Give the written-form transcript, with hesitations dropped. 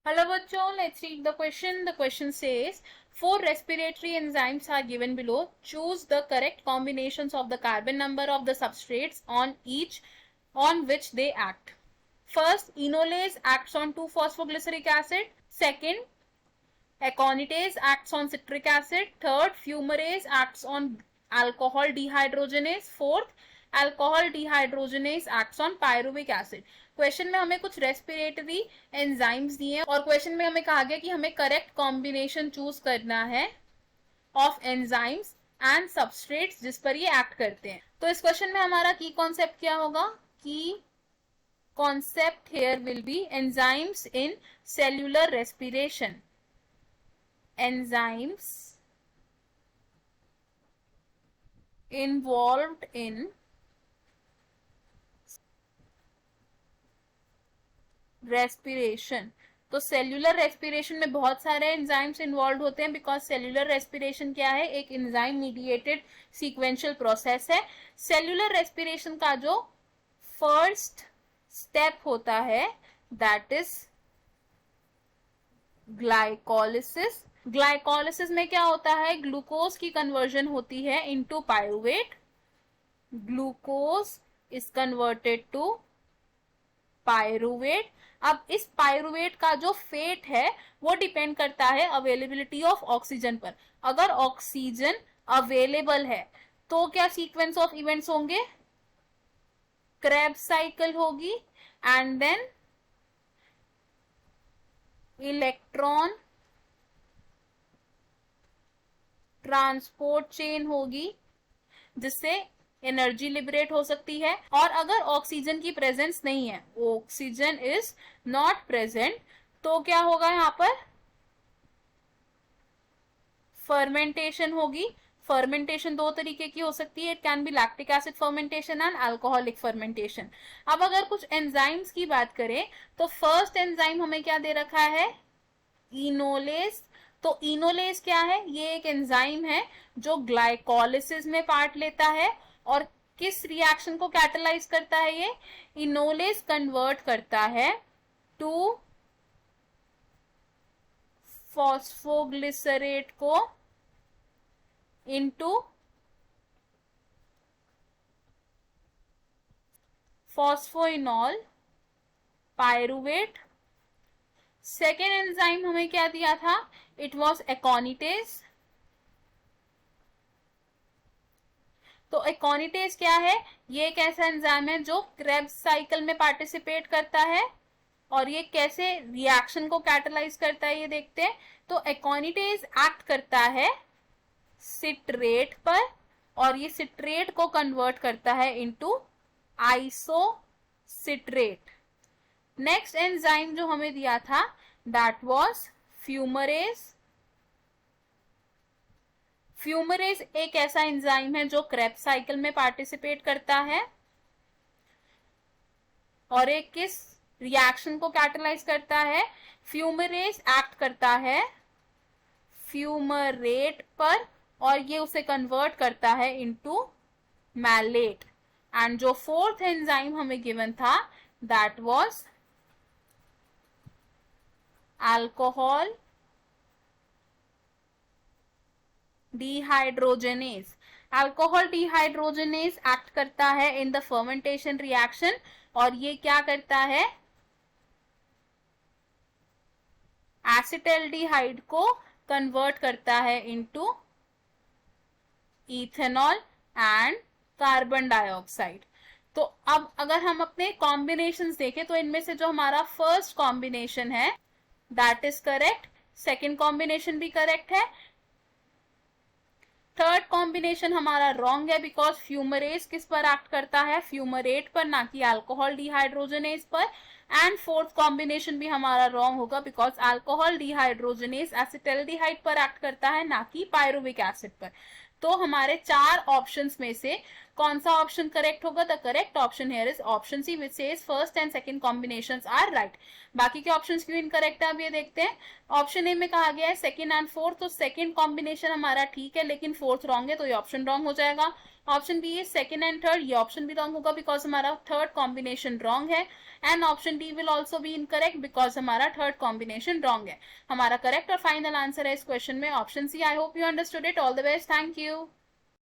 Hello bachcho, let's read the question. The question says, four respiratory enzymes are given below. Choose the correct combinations of the carbon number of the substrates on which they act. First, enolase acts on 2-phosphoglyceric acid. Second, aconitase acts on citric acid. Third, fumarase acts on alcohol dehydrogenase. Fourth, alcohol dehydrogenase acts on pyruvic acid. Question में हमें कुछ respiratory enzymes दिए हैं और question में हमें कहा गया कि हमें करेक्ट कॉम्बिनेशन चूज करना है ऑफ एंजाइम्स एंड सबस्ट्रेट्स जिस पर ये एक्ट करते हैं। तो इस क्वेश्चन में हमारा की कॉन्सेप्ट क्या होगा? Key concept here will be enzymes in cellular respiration. Enzymes involved in respiration. तो सेल्यूलर रेस्पिरेशन में बहुत सारे एंजाइम्स इन्वॉल्व होते हैं बिकॉज सेल्यूलर रेस्पिरेशन क्या है? एक एंजाइम मीडिएटेड सीक्वेंशियल प्रोसेस है। सेल्यूलर रेस्पिरेशन का जो फर्स्ट स्टेप होता है दैट इज ग्लाइकोलिसिस। ग्लाइकोलिसिस में क्या होता है? ग्लूकोज की कन्वर्जन होती है into pyruvate. Glucose is converted to pyruvate. अब इस पायरुवेट का जो फेट है वो डिपेंड करता है अवेलेबिलिटी ऑफ ऑक्सीजन पर। अगर ऑक्सीजन अवेलेबल है तो क्या सीक्वेंस ऑफ इवेंट्स होंगे? क्रेब्स साइकिल होगी and then electron transport chain होगी जिससे एनर्जी लिबरेट हो सकती है। और अगर ऑक्सीजन की प्रेजेंस नहीं है, ऑक्सीजन इज नॉट प्रेजेंट, तो क्या होगा? यहां पर फर्मेंटेशन होगी। फर्मेंटेशन दो तरीके की हो सकती है, it can be lactic acid fermentation and alcoholic fermentation. अब अगर कुछ एंजाइम्स की बात करें तो फर्स्ट एंजाइम हमें क्या दे रखा है? इनोलेस। तो इनोलेस क्या है? ये एक एंजाइम है जो ग्लाइकोलिसिस में पार्ट लेता है और किस रिएक्शन को कैटलाइज करता है? ये इनोलेस कन्वर्ट करता है टू फॉस्फोग्लिसरेट को into phosphoenol pyruvate. Second enzyme हमें क्या दिया था? It was एकोनिटेज। तो एकोनिटेज क्या है? ये एक ऐसा एंजाइम है जो क्रेब्स साइकिल में पार्टिसिपेट करता है और ये कैसे रिएक्शन को कैटलाइज करता है ये देखते हैं। तो एकोनिटेज एक्ट करता है सिट्रेट पर और ये सिट्रेट को कन्वर्ट करता है इनटू आइसोसिट्रेट। नेक्स्ट एंजाइम जो हमें दिया था दैट वाज फ्यूमरेज। फ्यूमरेज एक ऐसा एंजाइम है जो क्रेब्स साइकिल में पार्टिसिपेट करता है और एक किस रिएक्शन को कैटलाइज करता है? फ्यूमरेज एक्ट करता है फ्यूमरेट पर और ये उसे कन्वर्ट करता है इनटू मैलेट। एंड जो फोर्थ एंजाइम हमें गिवन था that was alcohol dehydrogenase. Alcohol dehydrogenase act करता है इन द फर्मेंटेशन रिएक्शन और ये क्या करता है? एसिटाल्डिहाइड को कन्वर्ट करता है into ethanol and carbon dioxide. तो अब अगर हम अपने कॉम्बिनेशंस देखें तो इनमें से जो हमारा फर्स्ट कॉम्बिनेशन है that is correct. Second combination भी करेक्ट है। थर्ड कॉम्बिनेशन हमारा रॉन्ग है बिकॉज फ्यूमरेज किस पर एक्ट करता है? फ्यूमरेट पर, ना कि अल्कोहल डिहाइड्रोजनेस पर। एंड फोर्थ कॉम्बिनेशन भी हमारा रॉन्ग होगा बिकॉज अल्कोहल डिहाइड्रोजनेस एसिटाल्डिहाइड पर एक्ट करता है ना कि पायरुविक एसिड पर। तो हमारे चार ऑप्शंस में से कौन सा ऑप्शन करेक्ट होगा? The correct option here is option C which says first and second combinations are right. बाकी के ऑप्शंस क्यों इनकरेक्ट है अब ये देखते हैं। ऑप्शन ए में कहा गया है सेकंड एंड फोर्थ, तो सेकंड कॉम्बिनेशन हमारा ठीक है लेकिन फोर्थ रॉन्ग है, तो ये ऑप्शन रॉन्ग हो जाएगा। ऑप्शन बी है सेकंड एंड थर्ड, ये ऑप्शन भी रॉन्ग होगा बिकॉज हमारा थर्ड कॉम्बिनेशन रॉन्ग है। And option D will also be incorrect because हमारा थर्ड कॉम्बिनेशन रॉन्ग है। हमारा करेक्ट और फाइनल आंसर है इस क्वेश्चन में option C. I hope you understood it. All the best. Thank you.